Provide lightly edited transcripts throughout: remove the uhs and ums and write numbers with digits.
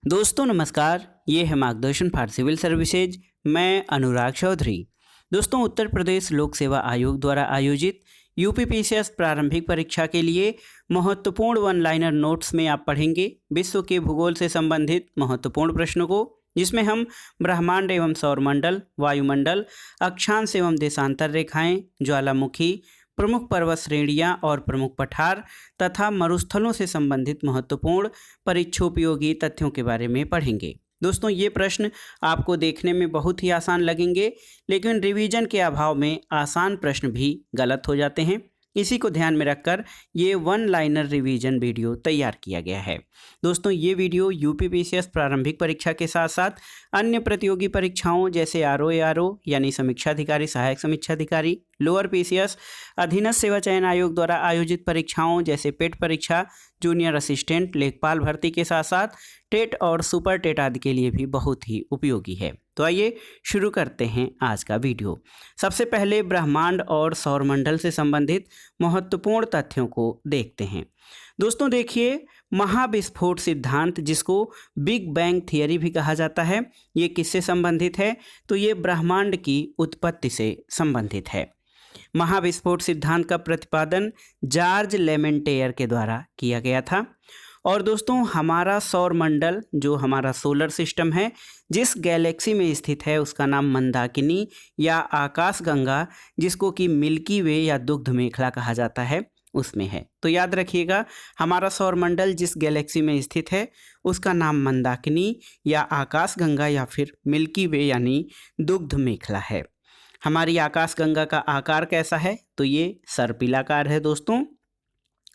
दोस्तों नमस्कार, ये है मार्गदर्शन फॉर सिविल सर्विसेज। मैं अनुराग चौधरी। दोस्तों उत्तर प्रदेश लोक सेवा आयोग द्वारा आयोजित यूपीपीसीएस प्रारंभिक परीक्षा के लिए महत्वपूर्ण वन लाइनर नोट्स में आप पढ़ेंगे विश्व के भूगोल से संबंधित महत्वपूर्ण प्रश्नों को, जिसमें हम ब्रह्मांड एवं सौरमंडल, वायुमंडल, अक्षांश एवं देशांतर रेखाएं, ज्वालामुखी, प्रमुख पर्वत श्रेणियां और प्रमुख पठार तथा मरुस्थलों से संबंधित महत्वपूर्ण परीक्षोपयोगी तथ्यों के बारे में पढ़ेंगे। दोस्तों ये प्रश्न आपको देखने में बहुत ही आसान लगेंगे, लेकिन रिवीजन के अभाव में आसान प्रश्न भी गलत हो जाते हैं। इसी को ध्यान में रखकर ये वन लाइनर रिवीजन वीडियो तैयार किया गया है। दोस्तों ये वीडियो यूपीपीसीएस प्रारंभिक परीक्षा के साथ साथ अन्य प्रतियोगी परीक्षाओं जैसे आरओ यानी समीक्षा अधिकारी, सहायक समीक्षा अधिकारी, लोअर पीसीएस, अधीनस्थ सेवा चयन आयोग द्वारा आयोजित परीक्षाओं जैसे पेट परीक्षा, जूनियर असिस्टेंट, लेखपाल भर्ती के साथ साथ टेट और सुपर टेट आदि के लिए भी बहुत ही उपयोगी है। तो आइए शुरू करते हैं आज का वीडियो। सबसे पहले ब्रह्मांड और सौरमंडल से संबंधित महत्वपूर्ण तथ्यों को देखते हैं। दोस्तों देखिए, महाविस्फोट सिद्धांत, जिसको बिग बैंग थियरी भी कहा जाता है, ये किससे संबंधित है? तो ये ब्रह्मांड की उत्पत्ति से संबंधित है। महाविस्फोट सिद्धांत का प्रतिपादन जॉर्ज लेमेंटेयर के द्वारा किया गया था। और दोस्तों हमारा सौरमंडल, जो हमारा सोलर सिस्टम है, जिस गैलेक्सी में स्थित है उसका नाम मंदाकिनी या आकाशगंगा, जिसको कि मिल्की वे या दुग्ध मेखला कहा जाता है, उसमें है। तो याद रखिएगा, हमारा सौरमंडल जिस गैलेक्सी में स्थित है उसका नाम मंदाकिनी या आकाशगंगा या फिर मिल्की वे यानी दुग्ध मेखला है। हमारी आकाशगंगा का आकार कैसा है? तो ये सर्पिलाकार है दोस्तों।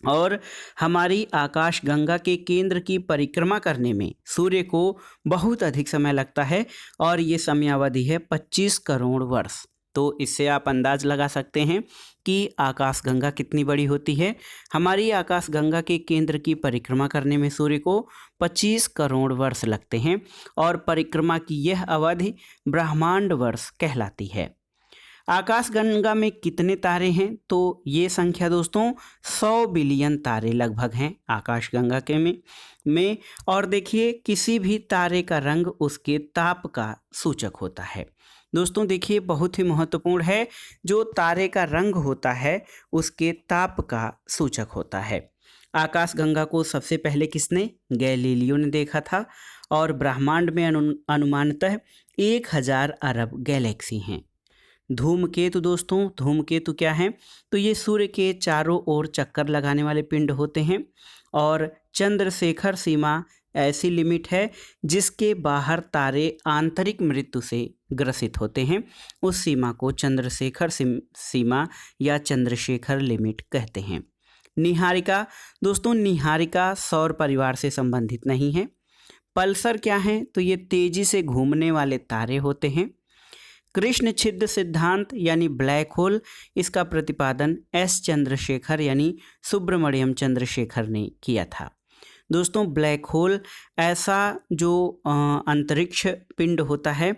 और हमारी आकाशगंगा के केंद्र की परिक्रमा करने में सूर्य को बहुत अधिक समय लगता है और ये समयावधि है 25 करोड़ वर्ष। तो इससे आप अंदाज लगा सकते हैं कि आकाशगंगा कितनी बड़ी होती है। हमारी आकाशगंगा के केंद्र की परिक्रमा करने में सूर्य को 25 करोड़ वर्ष लगते हैं और परिक्रमा की यह अवधि ब्रह्मांड वर्ष कहलाती है। आकाशगंगा में कितने तारे हैं? तो ये संख्या दोस्तों 100 बिलियन तारे लगभग हैं आकाशगंगा के में। और देखिए, किसी भी तारे का रंग उसके ताप का सूचक होता है। दोस्तों देखिए, बहुत ही महत्वपूर्ण है, जो तारे का रंग होता है उसके ताप का सूचक होता है। आकाशगंगा को सबसे पहले किसने? गैलीलियो ने देखा था। और ब्रह्मांड में अनुमानतः 1000 अरब गैलेक्सी हैं। धूमकेतु दोस्तों, धूमकेतु क्या हैं? तो ये सूर्य के चारों ओर चक्कर लगाने वाले पिंड होते हैं। और चंद्रशेखर सीमा ऐसी लिमिट है जिसके बाहर तारे आंतरिक मृत्यु से ग्रसित होते हैं। उस सीमा को चंद्रशेखर सीमा या चंद्रशेखर लिमिट कहते हैं। निहारिका दोस्तों, निहारिका सौर परिवार से संबंधित नहीं है। पल्सर क्या है? तो ये तेजी से घूमने वाले तारे होते हैं। कृष्ण छिद्र सिद्धांत यानी ब्लैक होल, इसका प्रतिपादन एस चंद्रशेखर यानी सुब्रमण्यम चंद्रशेखर ने किया था। दोस्तों ब्लैक होल ऐसा जो अंतरिक्ष पिंड होता है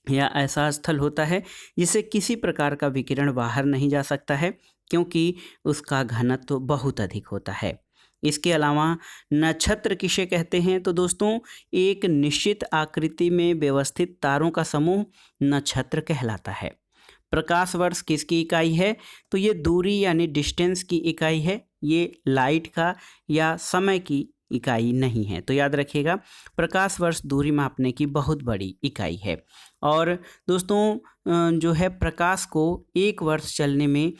या ऐसा स्थल होता है जिसे किसी प्रकार का विकिरण बाहर नहीं जा सकता है, क्योंकि उसका घनत्व बहुत अधिक होता है। इसके अलावा नक्षत्र किसे कहते हैं? तो दोस्तों एक निश्चित आकृति में व्यवस्थित तारों का समूह नक्षत्र कहलाता है। प्रकाश वर्ष किसकी इकाई है? तो ये दूरी यानी डिस्टेंस की इकाई है, ये लाइट का या समय की इकाई नहीं है। तो याद रखिएगा, प्रकाश वर्ष दूरी मापने की बहुत बड़ी इकाई है। और दोस्तों जो है प्रकाश को एक वर्ष चलने में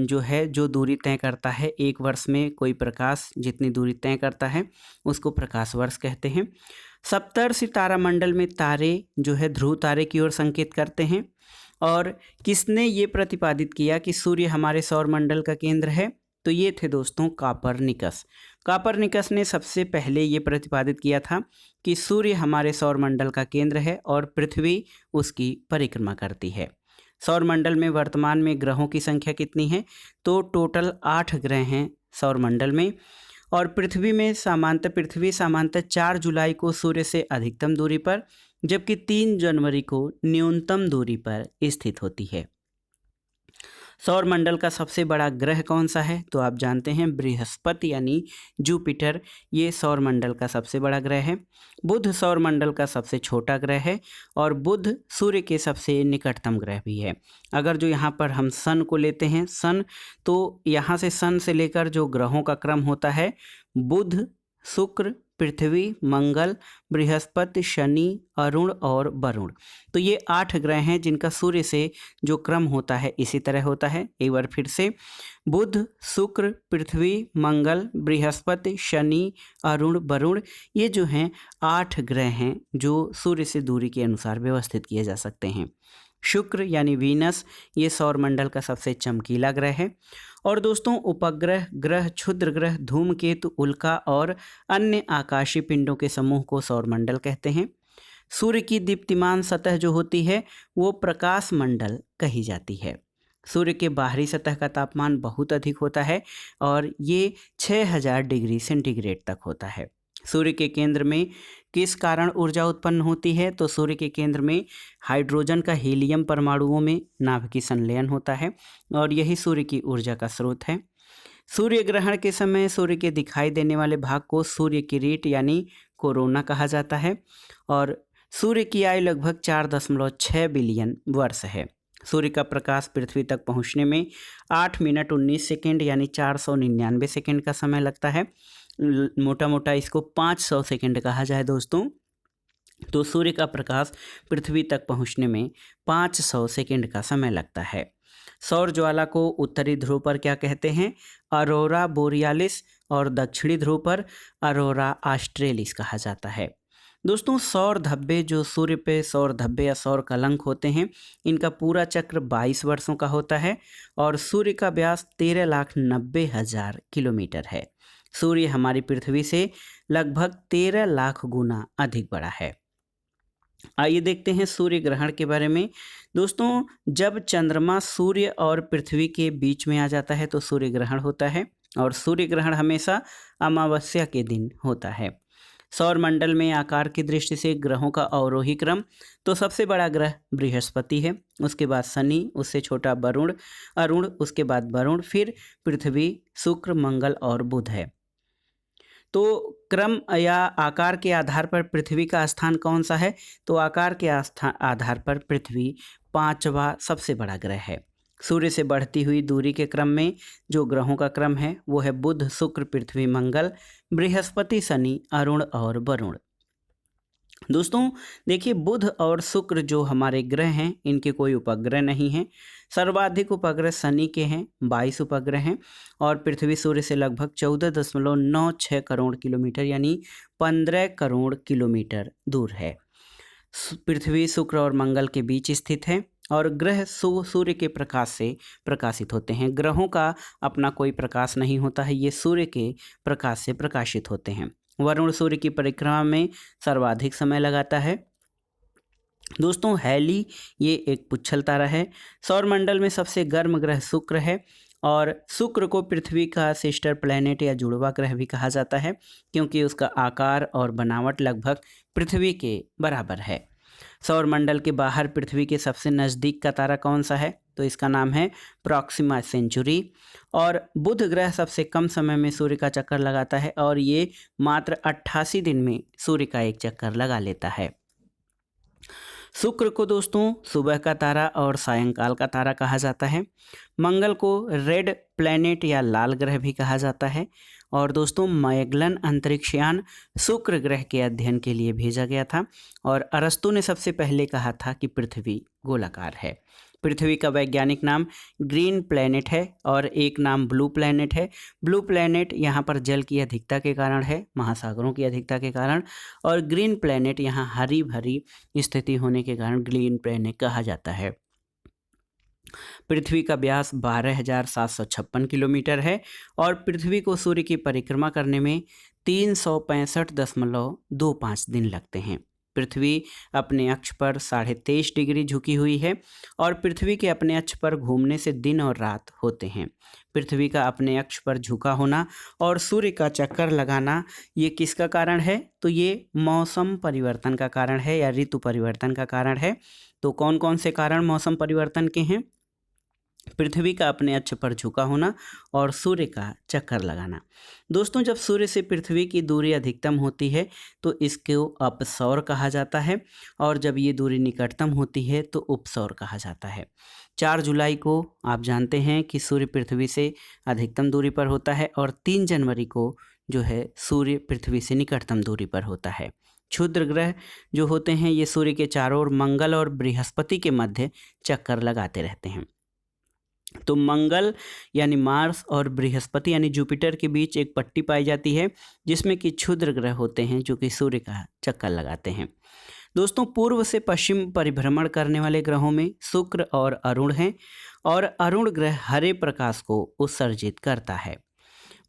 जो है जो दूरी तय करता है, एक वर्ष में कोई प्रकाश जितनी दूरी तय करता है उसको प्रकाश वर्ष कहते हैं। सप्तर्षि तारामंडल में तारे जो है ध्रुव तारे की ओर संकेत करते हैं। और किसने ये प्रतिपादित किया कि सूर्य हमारे सौरमंडल का केंद्र है? तो ये थे दोस्तों कापरनिकस। कापरनिकस ने सबसे पहले ये प्रतिपादित किया था कि सूर्य हमारे सौरमंडल का केंद्र है और पृथ्वी उसकी परिक्रमा करती है। सौरमंडल में वर्तमान में ग्रहों की संख्या कितनी है? तो टोटल 8 ग्रह हैं सौरमंडल में। और पृथ्वी सामान्यतः 4 जुलाई को सूर्य से अधिकतम दूरी पर, जबकि 3 जनवरी को न्यूनतम दूरी पर स्थित होती है। सौरमंडल का सबसे बड़ा ग्रह कौन सा है? तो आप जानते हैं बृहस्पति यानी जुपिटर, ये सौरमंडल का सबसे बड़ा ग्रह है। बुध सौरमंडल का सबसे छोटा ग्रह है और बुध सूर्य के सबसे निकटतम ग्रह भी है। अगर जो यहाँ पर हम सन को लेते हैं, सन, तो यहाँ से सन से लेकर जो ग्रहों का क्रम होता है, बुध, शुक्र, पृथ्वी, मंगल, बृहस्पति, शनि, अरुण और वरुण, तो ये 8 ग्रह हैं जिनका सूर्य से जो क्रम होता है इसी तरह होता है। एक बार फिर से, बुध, शुक्र, पृथ्वी, मंगल, बृहस्पति, शनि, अरुण, वरुण, ये जो हैं 8 ग्रह हैं जो सूर्य से दूरी के अनुसार व्यवस्थित किए जा सकते हैं। शुक्र यानी वीनस, ये सौरमंडल का सबसे चमकीला ग्रह है। और दोस्तों, उपग्रह, ग्रह, क्षुद्र ग्रह, धूमकेतु, उल्का और अन्य आकाशीय पिंडों के समूह को सौरमंडल कहते हैं। सूर्य की दीप्तिमान सतह जो होती है वो प्रकाश मंडल कही जाती है। सूर्य के बाहरी सतह का तापमान बहुत अधिक होता है और ये 6000 डिग्री सेंटीग्रेड तक होता है। सूर्य के केंद्र में किस कारण ऊर्जा उत्पन्न होती है? तो सूर्य के केंद्र में हाइड्रोजन का हीलियम परमाणुओं में नाभिकीय संलयन होता है और यही सूर्य की ऊर्जा का स्रोत है। सूर्य ग्रहण के समय सूर्य के दिखाई देने वाले भाग को सूर्य किरीट यानी कोरोना कहा जाता है और सूर्य की आयु लगभग 4.6 बिलियन वर्ष है। सूर्य का प्रकाश पृथ्वी तक पहुंचने में 8 मिनट 19 सेकेंड यानी 499 सेकेंड का समय लगता है। मोटा मोटा इसको 500 सेकेंड कहा जाए दोस्तों, तो सूर्य का प्रकाश पृथ्वी तक पहुंचने में 500 सेकेंड का समय लगता है। सौर ज्वाला को उत्तरी ध्रुव पर क्या कहते हैं? अरोरा बोरियालिस और दक्षिणी ध्रुव पर अरोरा ऑस्ट्रेलिस कहा जाता है। दोस्तों, सौर धब्बे, जो सूर्य पे सौर धब्बे या सौर कलंक होते हैं, इनका पूरा चक्र 22 वर्षों का होता है और सूर्य का व्यास 13,90,000 किलोमीटर है। सूर्य हमारी पृथ्वी से लगभग 13 लाख गुना अधिक बड़ा है। आइए देखते हैं सूर्य ग्रहण के बारे में। दोस्तों, जब चंद्रमा सूर्य और पृथ्वी के बीच में आ जाता है तो सूर्य ग्रहण होता है और सूर्य ग्रहण हमेशा अमावस्या के दिन होता है। सौरमंडल में आकार की दृष्टि से ग्रहों का अवरोही क्रम, तो सबसे बड़ा ग्रह बृहस्पति है, उसके बाद शनि, उससे छोटा वरुण, अरुण, उसके बाद वरुण, फिर पृथ्वी, शुक्र, मंगल और बुध है। तो क्रम या आकार के आधार पर पृथ्वी का स्थान कौन सा है? तो आकार के आधार पर पृथ्वी 5वां सबसे बड़ा ग्रह है। सूर्य से बढ़ती हुई दूरी के क्रम में जो ग्रहों का क्रम है वो है बुध, शुक्र, पृथ्वी, मंगल, बृहस्पति, शनि, अरुण और वरुण। दोस्तों देखिए, बुध और शुक्र जो हमारे ग्रह हैं इनके कोई उपग्रह नहीं हैं। सर्वाधिक उपग्रह शनि के हैं, 22 उपग्रह हैं और पृथ्वी सूर्य से लगभग 14.96 करोड़ किलोमीटर यानी 15 करोड़ किलोमीटर दूर है। पृथ्वी, शुक्र और मंगल के बीच स्थित है और ग्रह सूर्य के प्रकाश से प्रकाशित होते हैं। ग्रहों का अपना कोई प्रकाश नहीं होता है, ये सूर्य के प्रकाश से प्रकाशित होते हैं। वरुण सूर्य की परिक्रमा में सर्वाधिक समय लगाता है। दोस्तों, हैली ये एक पुच्छल तारा है। सौरमंडल में सबसे गर्म ग्रह शुक्र है और शुक्र को पृथ्वी का सिस्टर प्लैनेट या जुड़वा ग्रह भी कहा जाता है क्योंकि उसका आकार और बनावट लगभग पृथ्वी के बराबर है। सौरमंडल के बाहर पृथ्वी के सबसे नज़दीक का तारा कौन सा है? तो इसका नाम है प्रॉक्सिमा सेंचुरी। और बुध ग्रह सबसे कम समय में सूर्य का चक्कर लगाता है और ये मात्र 88 दिन में सूर्य का एक चक्कर लगा लेता है। शुक्र को दोस्तों सुबह का तारा और सायंकाल का तारा कहा जाता है। मंगल को रेड प्लैनेट या लाल ग्रह भी कहा जाता है। और दोस्तों, मैगलन अंतरिक्षयान शुक्र ग्रह के अध्ययन के लिए भेजा गया था और अरस्तु ने सबसे पहले कहा था कि पृथ्वी गोलाकार है। पृथ्वी का वैज्ञानिक नाम ग्रीन प्लैनेट है और एक नाम ब्लू प्लैनेट है। ब्लू प्लैनेट यहाँ पर जल की अधिकता के कारण है, महासागरों की अधिकता के कारण, और ग्रीन प्लैनेट यहाँ हरी भरी स्थिति होने के कारण ग्रीन प्लैनेट कहा जाता है। पृथ्वी का व्यास 12,756 किलोमीटर है और पृथ्वी को सूर्य की परिक्रमा करने में 365.25 दिन लगते हैं। पृथ्वी अपने अक्ष पर 23.5 डिग्री झुकी हुई है और पृथ्वी के अपने अक्ष पर घूमने से दिन और रात होते हैं। पृथ्वी का अपने अक्ष पर झुका होना और सूर्य का चक्कर लगाना ये किसका कारण है? तो ये मौसम परिवर्तन का कारण है या ऋतु परिवर्तन का कारण है। तो कौन कौन से कारण मौसम परिवर्तन के हैं? पृथ्वी का अपने अक्ष पर झुका होना और सूर्य का चक्कर लगाना। दोस्तों, जब सूर्य से पृथ्वी की दूरी अधिकतम होती है तो इसको अपसौर कहा जाता है, और जब ये दूरी निकटतम होती है तो उपसौर कहा जाता है। 4 जुलाई को आप जानते हैं कि सूर्य पृथ्वी से अधिकतम दूरी पर होता है, और 3 जनवरी को जो है सूर्य पृथ्वी से निकटतम दूरी पर होता है। क्षुद्र ग्रह जो होते हैं ये सूर्य के चारों ओर मंगल और बृहस्पति के मध्य चक्कर लगाते रहते हैं। तो मंगल यानी मार्स और बृहस्पति यानी जुपिटर के बीच एक पट्टी पाई जाती है जिसमें कि क्षुद्र ग्रह होते हैं जो कि सूर्य का चक्कर लगाते हैं। दोस्तों, पूर्व से पश्चिम परिभ्रमण करने वाले ग्रहों में शुक्र और अरुण हैं, और अरुण ग्रह हरे प्रकाश को उत्सर्जित करता है।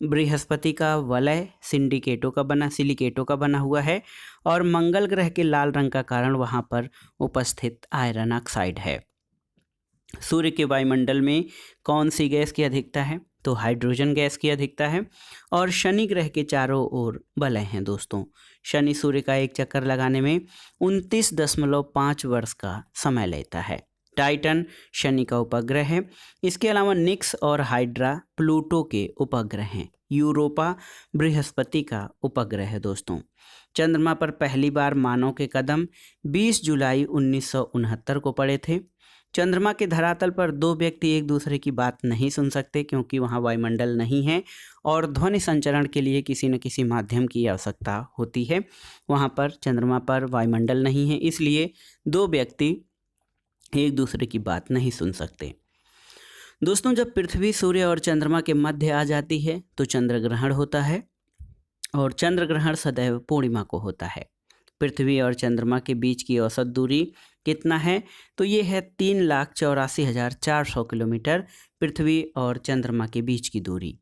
बृहस्पति का वलय सिलिकेटों का बना हुआ है, और मंगल ग्रह के लाल रंग का कारण वहाँ पर उपस्थित आयरन ऑक्साइड है। सूर्य के वायुमंडल में कौन सी गैस की अधिकता है? तो हाइड्रोजन गैस की अधिकता है। और शनि ग्रह के चारों ओर वलय हैं। दोस्तों, शनि सूर्य का एक चक्कर लगाने में 29.5 वर्ष का समय लेता है। टाइटन शनि का उपग्रह है। इसके अलावा निक्स और हाइड्रा प्लूटो के उपग्रह हैं। यूरोपा बृहस्पति का उपग्रह है। दोस्तों, चंद्रमा पर पहली बार मानव के कदम 20 जुलाई 1969 को पड़े थे। चंद्रमा के धरातल पर 2 व्यक्ति एक दूसरे की बात नहीं सुन सकते क्योंकि वहाँ वायुमंडल नहीं है, और ध्वनि संचरण के लिए किसी न किसी माध्यम की आवश्यकता होती है। वहाँ पर चंद्रमा पर वायुमंडल नहीं है, इसलिए 2 व्यक्ति एक दूसरे की बात नहीं सुन सकते। दोस्तों, जब पृथ्वी सूर्य और चंद्रमा के मध्य आ जाती है तो चंद्र ग्रहण होता है, और चंद्र ग्रहण सदैव पूर्णिमा को होता है। पृथ्वी और चंद्रमा के बीच की औसत दूरी कितना है? तो ये है 3,84,400 किलोमीटर पृथ्वी और चंद्रमा के बीच की दूरी।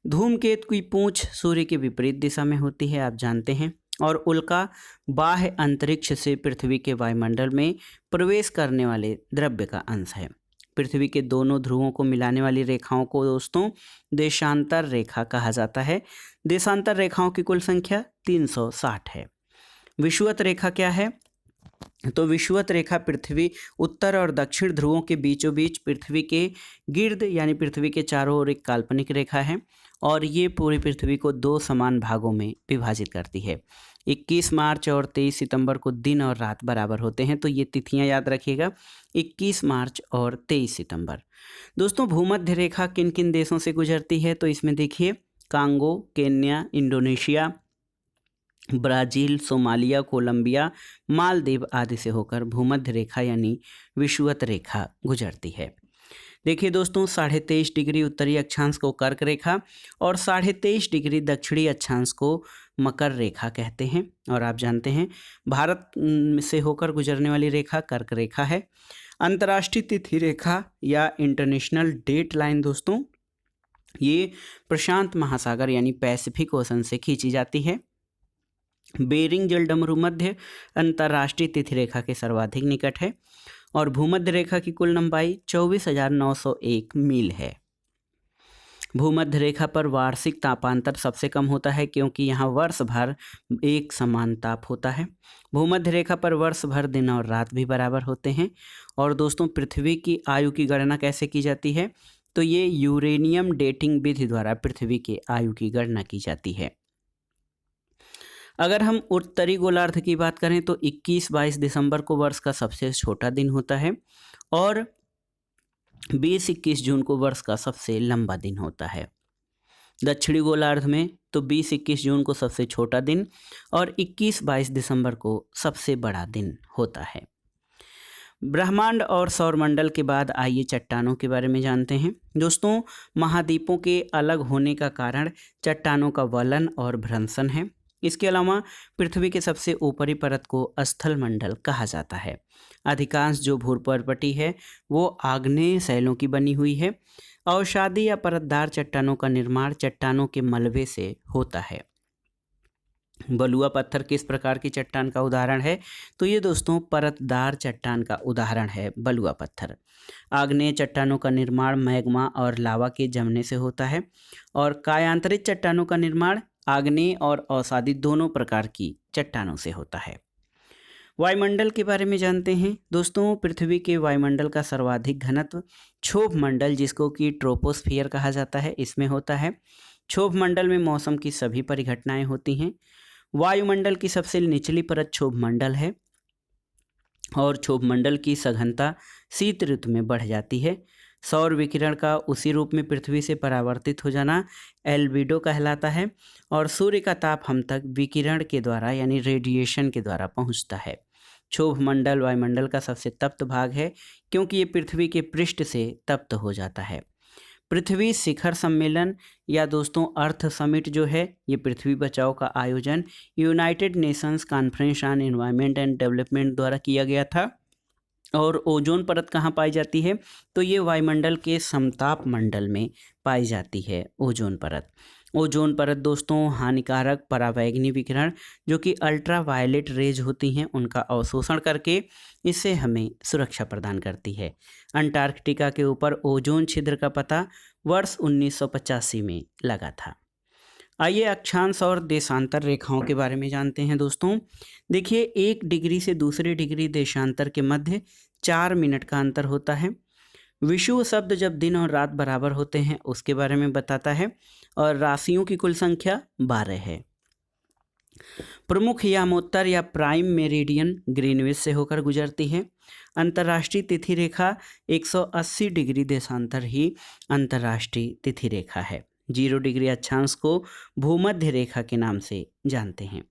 धूमकेतु की पूंछ सूर्य के विपरीत दिशा में होती है, आप जानते हैं, और उल्का बाह्य अंतरिक्ष से पृथ्वी के वायुमंडल में प्रवेश करने वाले द्रव्य का अंश है। पृथ्वी के दोनों ध्रुवों को मिलाने वाली रेखाओं को दोस्तों देशांतर रेखा कहा जाता है। देशांतर रेखाओं की कुल संख्या 360 है। विषुवत रेखा क्या है? तो विषुवत रेखा पृथ्वी उत्तर और दक्षिण ध्रुवों के बीचों बीच पृथ्वी के गिर्द यानी पृथ्वी के चारों ओर एक काल्पनिक रेखा है, और ये पूरी पृथ्वी को 2 समान भागों में विभाजित करती है। 21 मार्च और 23 सितंबर को दिन और रात बराबर होते हैं, तो ये तिथियां याद रखिएगा, 21 मार्च और 23 सितंबर। दोस्तों, भूमध्य रेखा किन किन देशों से गुजरती है? तो इसमें देखिए, Congo, Kenya, Indonesia, Brazil, Somalia, Colombia, Maldives आदि से होकर भूमध्य रेखा यानी विषुवत रेखा गुजरती है। देखिए दोस्तों, 23.5 डिग्री उत्तरी अक्षांश को कर्क रेखा और 23.5 डिग्री दक्षिणी अक्षांश को मकर रेखा कहते हैं, और आप जानते हैं भारत से होकर गुजरने वाली रेखा कर्क रेखा है। अंतर्राष्ट्रीय तिथि रेखा या इंटरनेशनल डेट लाइन दोस्तों ये प्रशांत महासागर यानी पैसिफिक ओशन से खींची जाती है। बेरिंग जलडमरू मध्य अंतर्राष्ट्रीय तिथि रेखा के सर्वाधिक निकट है, और भूमध्य रेखा की कुल लंबाई 24,901 मील है। भूमध्य रेखा पर वार्षिक तापांतर सबसे कम होता है क्योंकि यहाँ वर्ष भर एक समान ताप होता है। भूमध्य रेखा पर वर्ष भर दिन और रात भी बराबर होते हैं। और दोस्तों, पृथ्वी की आयु की गणना कैसे की जाती है? तो ये यूरेनियम डेटिंग विधि द्वारा पृथ्वी की आयु की गणना की जाती है। अगर हम उत्तरी गोलार्ध की बात करें तो 21-22 दिसंबर को वर्ष का सबसे छोटा दिन होता है, और 20-21 जून को वर्ष का सबसे लंबा दिन होता है। दक्षिणी गोलार्ध में तो 20-21 जून को सबसे छोटा दिन और 21-22 दिसंबर को सबसे बड़ा दिन होता है। ब्रह्मांड और सौरमंडल के बाद आइए चट्टानों के बारे में जानते हैं। दोस्तों, महाद्वीपों के अलग होने का कारण चट्टानों का वलन और भ्रंशन है। इसके अलावा पृथ्वी के सबसे ऊपरी परत को स्थल मंडल कहा जाता है। अधिकांश जो भूपर्वती है वो आग्नेय शैलों की बनी हुई है। अवसादी या परतदार चट्टानों का निर्माण चट्टानों के मलबे से होता है। बलुआ पत्थर किस प्रकार की चट्टान का उदाहरण है? तो ये दोस्तों परतदार चट्टान का उदाहरण है बलुआ पत्थर। आग्नेय चट्टानों का निर्माण मैग्मा और लावा के जमने से होता है, और कायांतरित चट्टानों का निर्माण आग्नेय और अवसादी दोनों प्रकार की चट्टानों से होता है। वायुमंडल के बारे में जानते हैं दोस्तों। पृथ्वी के वायुमंडल का सर्वाधिक घनत्व क्षोभ मंडल, जिसको कि ट्रोपोस्फियर कहा जाता है, इसमें होता है। क्षोभ मंडल में मौसम की सभी परिघटनाएं होती हैं। वायुमंडल की सबसे निचली परत क्षोभ मंडल है और क्षोभ मंडल की सघनता शीत ऋतु में बढ़ जाती है। सौर विकिरण का उसी रूप में पृथ्वी से परावर्तित हो जाना एल्बिडो कहलाता है और सूर्य का ताप हम तक विकिरण के द्वारा यानी रेडिएशन के द्वारा पहुंचता है। क्षोभ मंडल वायुमंडल का सबसे तप्त भाग है क्योंकि ये पृथ्वी के पृष्ठ से तप्त हो जाता है। पृथ्वी शिखर सम्मेलन या दोस्तों अर्थ समिट जो है, ये पृथ्वी बचाओ का आयोजन United Nations conference on environment and development द्वारा किया गया था। और ओजोन परत कहाँ पाई जाती है, तो ये वायुमंडल के समताप मंडल में पाई जाती है ओजोन परत। ओजोन परत दोस्तों हानिकारक पराबैंगनी विकिरण जो कि अल्ट्रा वायलेट रेज होती हैं उनका अवशोषण करके इससे हमें सुरक्षा प्रदान करती है। अंटार्कटिका के ऊपर ओजोन छिद्र का पता वर्ष 1985 में लगा था। आइए अक्षांश और देशांतर रेखाओं के बारे में जानते हैं दोस्तों। देखिए 1 डिग्री से दूसरे डिग्री देशांतर के मध्य 4 मिनट का अंतर होता है। विषुव शब्द जब दिन और रात बराबर होते हैं उसके बारे में बताता है और राशियों की कुल संख्या 12 है। प्रमुख यामोत्तर या प्राइम मेरिडियन ग्रीनविच से होकर गुजरती है। अंतर्राष्ट्रीय तिथि रेखा 180 डिग्री देशांतर ही अंतर्राष्ट्रीय तिथि रेखा है। 0 डिग्री अक्षांश को भूमध्य रेखा के नाम से जानते हैं।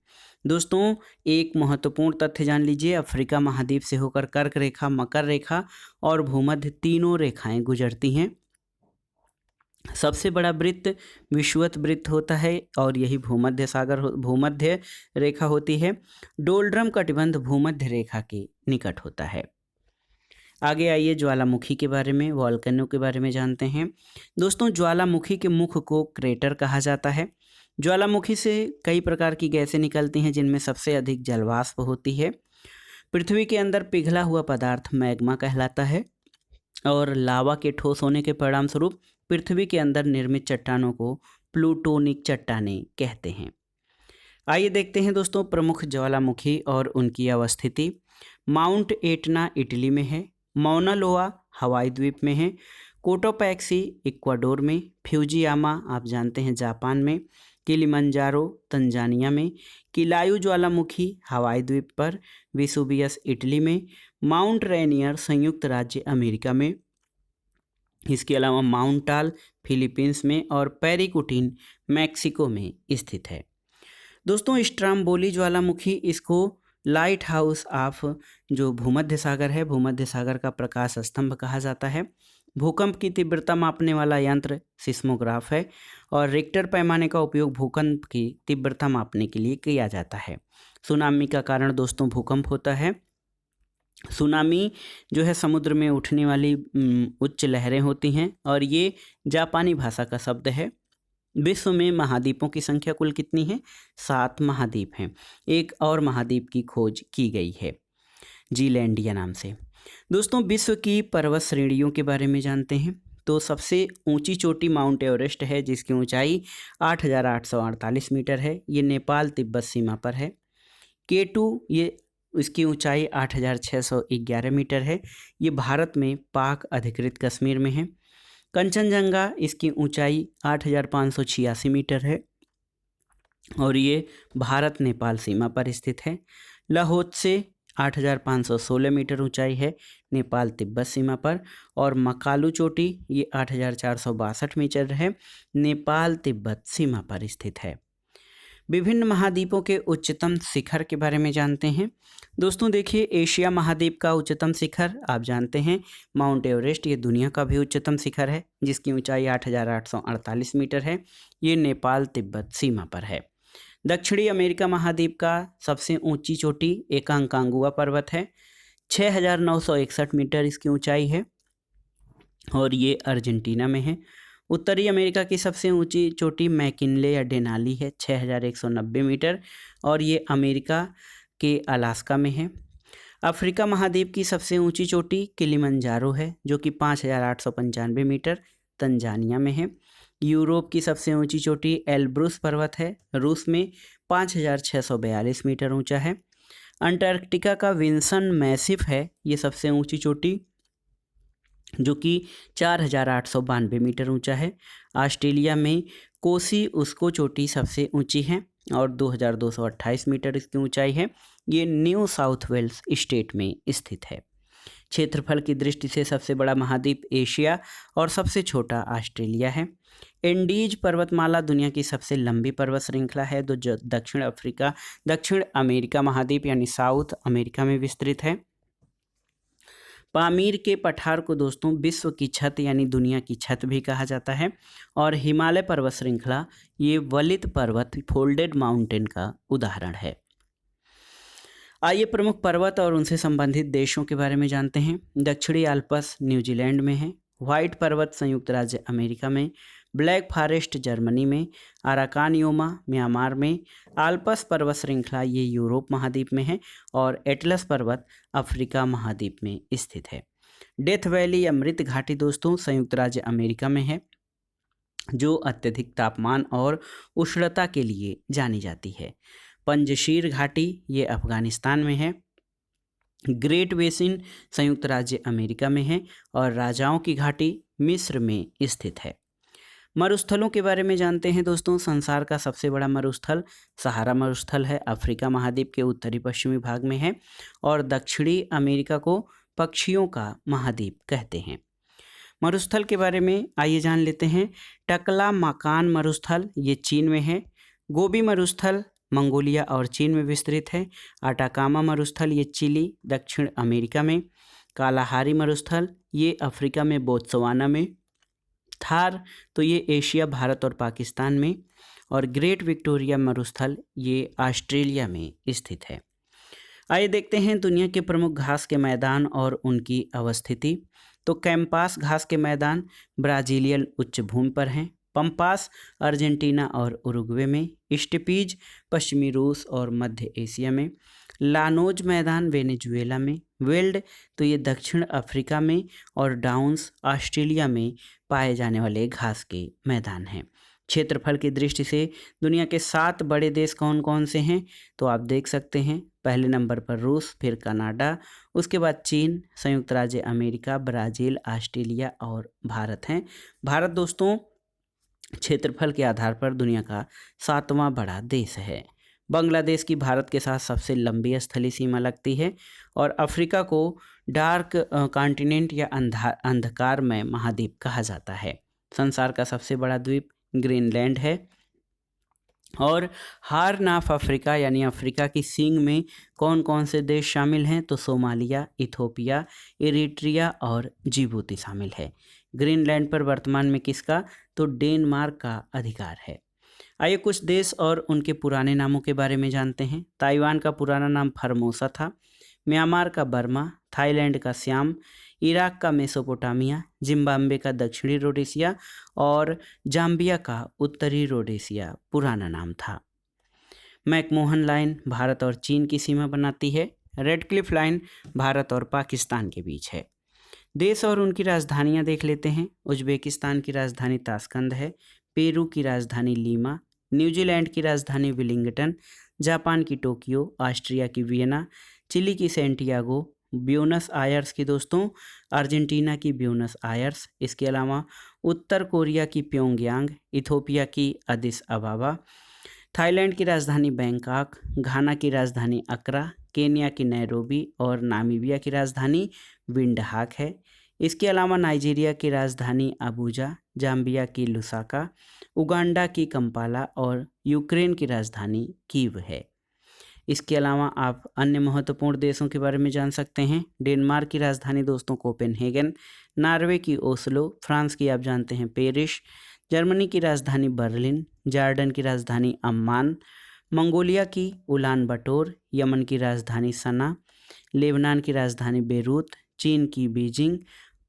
दोस्तों एक महत्वपूर्ण तथ्य जान लीजिए, अफ्रीका महाद्वीप से होकर कर्क रेखा, मकर रेखा और भूमध्य तीनों रेखाएं गुजरती हैं। सबसे बड़ा वृत्त विषुवत वृत्त होता है और यही भूमध्य रेखा होती है। डोलड्रम कटिबंध भूमध्य रेखा के निकट होता है। आगे आइए ज्वालामुखी के बारे में, वॉल्केनो के बारे में जानते हैं। दोस्तों ज्वालामुखी के मुख को क्रेटर कहा जाता है। ज्वालामुखी से कई प्रकार की गैसें निकलती हैं जिनमें सबसे अधिक जलवाष्प होती है। पृथ्वी के अंदर पिघला हुआ पदार्थ मैग्मा कहलाता है और लावा के ठोस होने के परिणाम स्वरूप पृथ्वी के अंदर निर्मित चट्टानों को प्लूटोनिक चट्टानें कहते हैं। आइए देखते हैं दोस्तों प्रमुख ज्वालामुखी और उनकी अवस्थिति। माउंट एटना इटली में है, मौना लोआ हवाई द्वीप में है, कोटोपैक्सी इक्वाडोर में, फ्यूजियामा आप जानते हैं जापान में, किलिमंजारो तंजानिया में, किलायू ज्वालामुखी हवाई द्वीप पर, वेसुवियस इटली में, माउंट रेनियर संयुक्त राज्य अमेरिका में, इसके अलावा माउंट टाल फिलीपींस में और पेरिकुटिन मैक्सिको में स्थित है। दोस्तों स्ट्राम्बोली ज्वालामुखी, इसको लाइट हाउस ऑफ जो भूमध्य सागर है, भूमध्य सागर का प्रकाश स्तंभ कहा जाता है। भूकंप की तीव्रता मापने वाला यंत्र सिस्मोग्राफ है और रिक्टर पैमाने का उपयोग भूकंप की तीव्रता मापने के लिए किया जाता है। सुनामी का कारण दोस्तों भूकंप होता है। सुनामी जो है समुद्र में उठने वाली उच्च लहरें होती हैं और ये जापानी भाषा का शब्द है। विश्व में महाद्वीपों की संख्या कुल कितनी है? 7 महाद्वीप हैं। एक और महाद्वीप की खोज की गई है जीलैंडिया नाम से। दोस्तों विश्व की पर्वत श्रेणियों के बारे में जानते हैं। तो सबसे ऊंची चोटी माउंट एवरेस्ट है जिसकी ऊंचाई 8,848 मीटर है। ये नेपाल तिब्बत सीमा पर है। K2 ये इसकी ऊंचाई 8,611 मीटर है। ये भारत में पाक अधिकृत कश्मीर में है। कंचनजंगा इसकी ऊंचाई 8,586 मीटर है और ये भारत नेपाल सीमा पर स्थित है। लाहोत्से 8,516 मीटर ऊंचाई है, नेपाल तिब्बत सीमा पर। और मकालू चोटी ये 8,462 मीटर है, नेपाल तिब्बत सीमा पर स्थित है। विभिन्न महाद्वीपों के उच्चतम शिखर के बारे में जानते हैं। दोस्तों देखिए एशिया महाद्वीप का उच्चतम शिखर आप जानते हैं माउंट एवरेस्ट, ये दुनिया का भी उच्चतम शिखर है जिसकी ऊंचाई 8,848 मीटर है। ये नेपाल तिब्बत सीमा पर है। दक्षिणी अमेरिका महाद्वीप का सबसे ऊंची चोटी एकांकांगुआ पर्वत है, 6,961 मीटर इसकी ऊंचाई है और ये अर्जेंटीना में है। उत्तरी अमेरिका की सबसे ऊंची चोटी मैकिनले या डेनाली है, 6,190 मीटर और ये अमेरिका के अलास्का में है। अफ्रीका महाद्वीप की सबसे ऊंची चोटी किलिमंजारो है जो कि 5,895 मीटर तंजानिया में है। यूरोप की सबसे ऊंची चोटी एल्ब्रुस पर्वत है, रूस में 5,642 मीटर ऊंचा है। अंटार्कटिका का विल्सन मैसिफ है ये सबसे ऊंची चोटी, जो कि 4,892 मीटर ऊंचा है। ऑस्ट्रेलिया में कोसी उसको चोटी सबसे ऊंची है और 2,228 मीटर इसकी ऊंचाई है। ये न्यू साउथ वेल्स स्टेट में स्थित है। क्षेत्रफल की दृष्टि से सबसे बड़ा महाद्वीप एशिया और सबसे छोटा ऑस्ट्रेलिया है। एंडीज पर्वतमाला दुनिया की सबसे लंबी पर्वत श्रृंखला है जो दक्षिण अमेरिका महाद्वीप यानी साउथ अमेरिका में विस्तृत है। पामीर के पठार को दोस्तों विश्व की छत यानी दुनिया की छत भी कहा जाता है। और हिमालय पर्वत श्रृंखला ये वलित पर्वत फोल्डेड माउंटेन का उदाहरण है। आइए प्रमुख पर्वत और उनसे संबंधित देशों के बारे में जानते हैं। दक्षिणी आल्प्स न्यूजीलैंड में है, व्हाइट पर्वत संयुक्त राज्य अमेरिका में, ब्लैक फॉरेस्ट जर्मनी में, अराकान योमा म्यांमार में, आल्प्स पर्वत श्रृंखला ये यूरोप महाद्वीप में है और एटलस पर्वत अफ्रीका महाद्वीप में स्थित है। डेथ वैली या मृत घाटी दोस्तों संयुक्त राज्य अमेरिका में है, जो अत्यधिक तापमान और उष्णता के लिए जानी जाती है। पंजशीर घाटी ये अफगानिस्तान में है। ग्रेट बेसिन संयुक्त राज्य अमेरिका में है और राजाओं की घाटी मिस्र में स्थित है। मरुस्थलों के बारे में जानते हैं दोस्तों। संसार का सबसे बड़ा मरुस्थल सहारा मरुस्थल है, अफ्रीका महाद्वीप के उत्तरी पश्चिमी भाग में है और दक्षिणी अमेरिका को पक्षियों का महाद्वीप कहते हैं। मरुस्थल के बारे में आइए जान लेते हैं। टकला माकान मरुस्थल ये चीन में है। गोबी मरुस्थल मंगोलिया और चीन में विस्तृत है। अटाकामा मरुस्थल ये चिली दक्षिण अमेरिका में। कालाहारी मरुस्थल ये अफ्रीका में बोत्सवाना में। थार तो ये एशिया भारत और पाकिस्तान में। और ग्रेट विक्टोरिया मरुस्थल ये ऑस्ट्रेलिया में स्थित है। आइए देखते हैं दुनिया के प्रमुख घास के मैदान और उनकी अवस्थिति। तो कैंपास घास के मैदान ब्राजीलियन उच्च भूमि पर हैं। पंपास अर्जेंटीना और उरुग्वे में। स्टेपीज पश्चिमी रूस और मध्य एशिया में। लानोज मैदान वेनेजुएला में। वेल्ड तो ये दक्षिण अफ्रीका में और डाउन्स ऑस्ट्रेलिया में पाए जाने वाले घास के मैदान हैं। क्षेत्रफल की दृष्टि से दुनिया के 7 बड़े देश कौन कौन से हैं तो आप देख सकते हैं। पहले नंबर पर रूस, फिर कनाडा, उसके बाद चीन, संयुक्त राज्य अमेरिका, ब्राज़ील, ऑस्ट्रेलिया और भारत हैं। भारत दोस्तों क्षेत्रफल के आधार पर दुनिया का 7वां बड़ा देश है। बांग्लादेश की भारत के साथ सबसे लंबी स्थलीय सीमा लगती है और अफ्रीका को डार्क कॉन्टिनेंट या अंधकारमय महाद्वीप कहा जाता है। संसार का सबसे बड़ा द्वीप ग्रीनलैंड है। और हार्न ऑफ अफ्रीका यानी अफ्रीका की सींग में कौन कौन से देश शामिल हैं तो सोमालिया, इथोपिया, इरिट्रिया और जिबूती शामिल है। ग्रीनलैंड पर वर्तमान में किसका तो डेनमार्क का अधिकार है। आइए कुछ देश और उनके पुराने नामों के बारे में जानते हैं। ताइवान का पुराना नाम फॉर्मोसा था। म्यांमार का बर्मा, थाईलैंड का सियाम, इराक का मेसोपोटामिया, जिम्बाब्वे का दक्षिणी रोडेशिया और जाम्बिया का उत्तरी रोडेशिया पुराना नाम था। मैकमोहन लाइन भारत और चीन की सीमा बनाती है। रेड क्लिफ लाइन भारत और पाकिस्तान के बीच है। देश और उनकी राजधानियां देख लेते हैं। उज्बेकिस्तान की राजधानी ताशकंद है। पेरू की राजधानी लीमा, न्यूजीलैंड की राजधानी विलिंगटन, जापान की टोक्यो, ऑस्ट्रिया की वियना, चिली की सेंटियागो, ब्यूनस आयर्स की दोस्तों अर्जेंटीना की ब्यूनस आयर्स, इसके अलावा उत्तर कोरिया की प्योंगयांग, इथोपिया की अदिस अबाबा, थाईलैंड की राजधानी बैंकॉक, घाना की राजधानी अक्रा, केन्या की नैरोबी और नामीबिया की राजधानी विंडहाक है। इसके अलावा नाइजीरिया की राजधानी अबूजा, जाम्बिया की लुसाका, उगांडा की कंपाला और यूक्रेन की राजधानी कीव है। इसके अलावा आप अन्य महत्वपूर्ण देशों के बारे में जान सकते हैं। डेनमार्क की राजधानी दोस्तों कोपेनहेगन, नॉर्वे की ओस्लो, फ्रांस की आप जानते हैं पेरिस, जर्मनी की राजधानी बर्लिन, जॉर्डन की राजधानी अम्मान, मंगोलिया की उलान बटोर, यमन की राजधानी सना, लेबनान की राजधानी बेरूत, चीन की बीजिंग,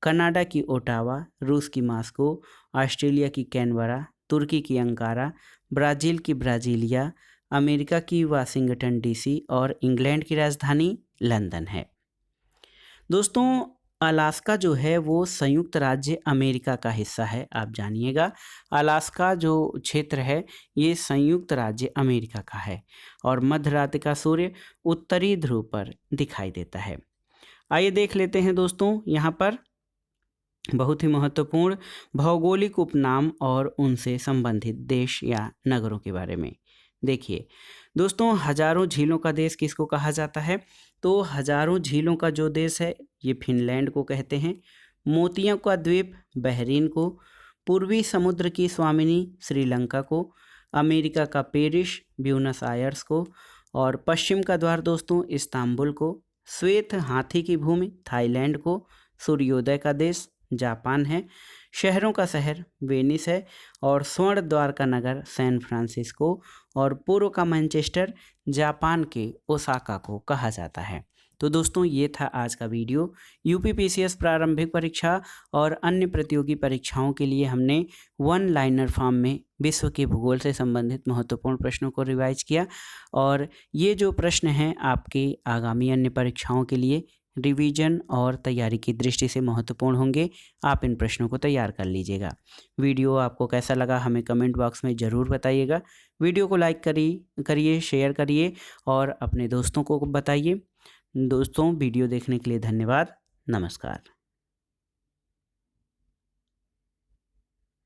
कनाडा की ओटावा, रूस की मॉस्को, ऑस्ट्रेलिया की कैनबरा, तुर्की की अंकारा, ब्राज़ील की ब्राज़ीलिया, अमेरिका की वाशिंगटन डीसी और इंग्लैंड की राजधानी लंदन है। दोस्तों अलास्का जो है वो संयुक्त राज्य अमेरिका का हिस्सा है, आप जानिएगा। अलास्का जो क्षेत्र है ये संयुक्त राज्य अमेरिका का है और मध्य रात्रि का सूर्य उत्तरी ध्रुव पर दिखाई देता है। आइए देख लेते हैं दोस्तों यहाँ पर बहुत ही महत्वपूर्ण भौगोलिक उपनाम और उनसे संबंधित देश या नगरों के बारे में। देखिए दोस्तों, हजारों झीलों का देश किसको कहा जाता है? तो हजारों झीलों का जो देश है ये फिनलैंड को कहते हैं। मोतियों का द्वीप बहरीन को, पूर्वी समुद्र की स्वामिनी श्रीलंका को, अमेरिका का पेरिस ब्यूनस आयर्स को और पश्चिम का द्वार दोस्तों इस्तांबुल को, श्वेत हाथी की भूमि थाईलैंड को, सूर्योदय का देश जापान है, शहरों का शहर वेनिस है और स्वर्ण द्वार का नगर सैन फ्रांसिस्को और पूर्व का मैनचेस्टर जापान के ओसाका को कहा जाता है। तो दोस्तों ये था आज का वीडियो। यूपीपीसीएस प्रारंभिक परीक्षा और अन्य प्रतियोगी परीक्षाओं के लिए हमने वन लाइनर फॉर्म में विश्व के भूगोल से संबंधित महत्वपूर्ण प्रश्नों को रिवाइज किया और ये जो प्रश्न हैं आपके आगामी अन्य परीक्षाओं के लिए रिवीजन और तैयारी की दृष्टि से महत्वपूर्ण होंगे। आप इन प्रश्नों को तैयार कर लीजिएगा। वीडियो आपको कैसा लगा हमें कमेंट बॉक्स में ज़रूर बताइएगा। वीडियो को लाइक करिए, शेयर करिए और अपने दोस्तों को बताइए। दोस्तों वीडियो देखने के लिए धन्यवाद। नमस्कार।